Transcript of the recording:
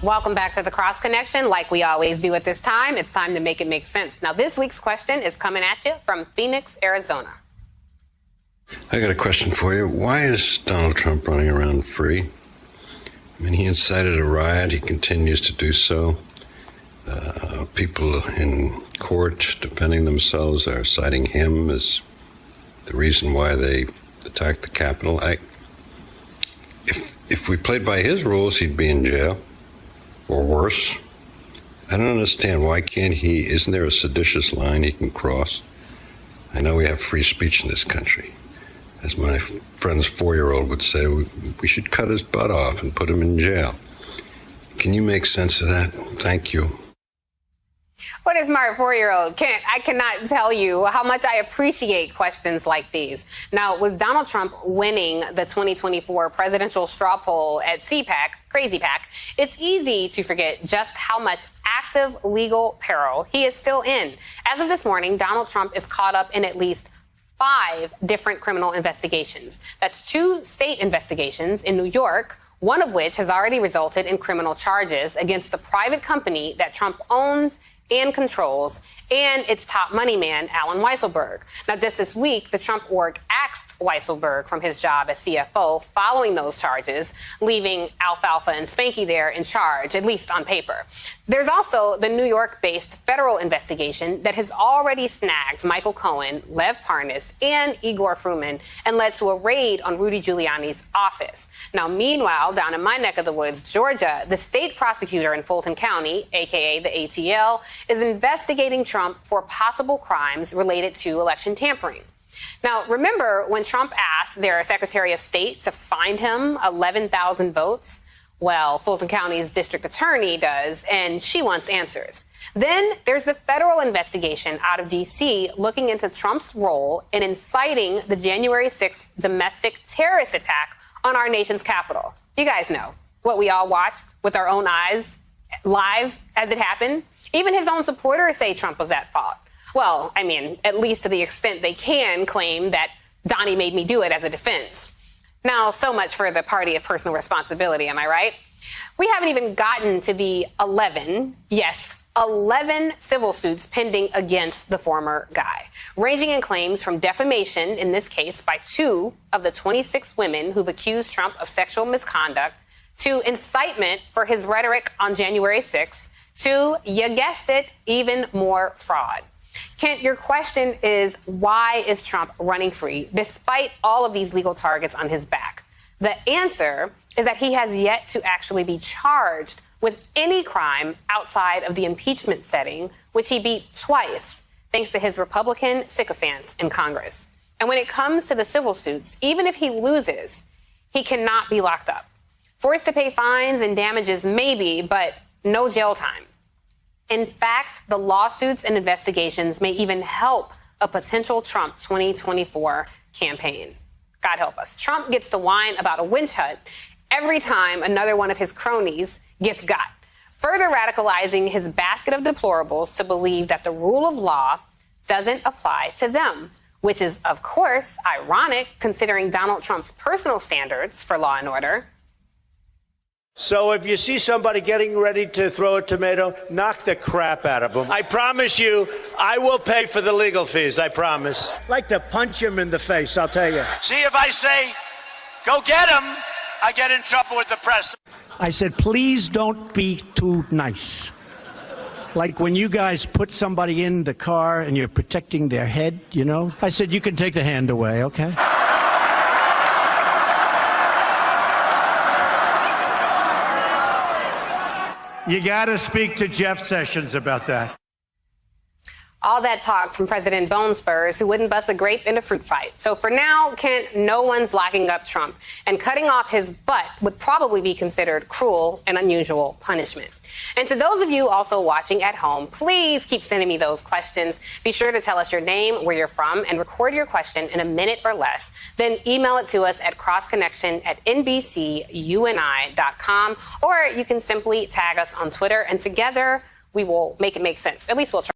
Welcome back to the Cross Connection. Like we always do at this time, it's time to make it make sense. Now, this week's question is coming at you from Phoenix, Arizona. I got a question for you. Why is Donald Trump running around free? I mean, he incited a riot. He continues to do so. People in court defending themselves are citing him as the reason why they attacked the Capitol. If we played by his rules, he'd be in jail. Or worse. I don't understand. Why can't he? Isn't there a seditious line he can cross? I know we have free speech in this country. As my friend's 4-year-old would say, we should cut his butt off and put him in jail. Can you make sense of that? Thank you. What a smart 4-year-old. I cannot tell you how much I appreciate questions like these. Now, with Donald Trump winning the 2024 presidential straw poll at CPAC, Crazy Pack, it's easy to forget just how much active legal peril he is still in. As of this morning, Donald Trump is caught up in at least 5 different criminal investigations. That's 2 state investigations in New York, one of which has already resulted in criminal charges against the private company that Trump owns and controls, and its top money man, Allen Weisselberg. Now, just this week, the Trump org axed Weisselberg from his job as CFO following those charges, leaving Alfalfa and Spanky there in charge, at least on paper. There's also the New York-based federal investigation that has already snagged Michael Cohen, Lev Parnas, and Igor Fruman and led to a raid on Rudy Giuliani's office. Now, meanwhile, down in my neck of the woods, Georgia, the state prosecutor in Fulton County, a.k.a. the ATL, is investigating Trump for possible crimes related to election tampering. Now, remember when Trump asked their Secretary of State to find him 11,000 votes? Well, Fulton County's district attorney does, and she wants answers. Then there's the federal investigation out of D.C. looking into Trump's role in inciting the January 6th domestic terrorist attack on our nation's capital. You guys know what we all watched with our own eyes live as it happened. Even his own supporters say Trump was at fault. Well, I mean, at least to the extent they can claim that Donnie made me do it as a defense. Now, so much for the party of personal responsibility, am I right? We haven't even gotten to the 11 civil suits pending against the former guy, ranging in claims from defamation, in this case, by 2 of the 26 women who've accused Trump of sexual misconduct, to incitement for his rhetoric on January 6th, to, you guessed it, even more fraud. Kent, your question is, why is Trump running free despite all of these legal targets on his back? The answer is that he has yet to actually be charged with any crime outside of the impeachment setting, which he beat twice, thanks to his Republican sycophants in Congress. And when it comes to the civil suits, even if he loses, he cannot be locked up. Forced to pay fines and damages, maybe, but no jail time. In fact, the lawsuits and investigations may even help a potential Trump 2024 campaign. God help us. Trump gets to whine about a witch hunt every time another one of his cronies gets got, further radicalizing his basket of deplorables to believe that the rule of law doesn't apply to them, which is, of course, ironic considering Donald Trump's personal standards for law and order. So if you see somebody getting ready to throw a tomato, knock the crap out of them. I promise you, I will pay for the legal fees, I promise. I'd like to punch him in the face, I'll tell you. See, if I say, go get him, I get in trouble with the press. I said, please don't be too nice. Like when you guys put somebody in the car and you're protecting their head, you know? I said, you can take the hand away, okay? You got to speak to Jeff Sessions about that. All that talk from President Bone Spurs, who wouldn't bust a grape in a fruit fight. So for now, Kent, no one's locking up Trump. And cutting off his butt would probably be considered cruel and unusual punishment. And to those of you also watching at home, please keep sending me those questions. Be sure to tell us your name, where you're from, and record your question in a minute or less. Then email it to us at crossconnection@nbcuni.com, or you can simply tag us on Twitter, and together we will make it make sense. At least we'll try.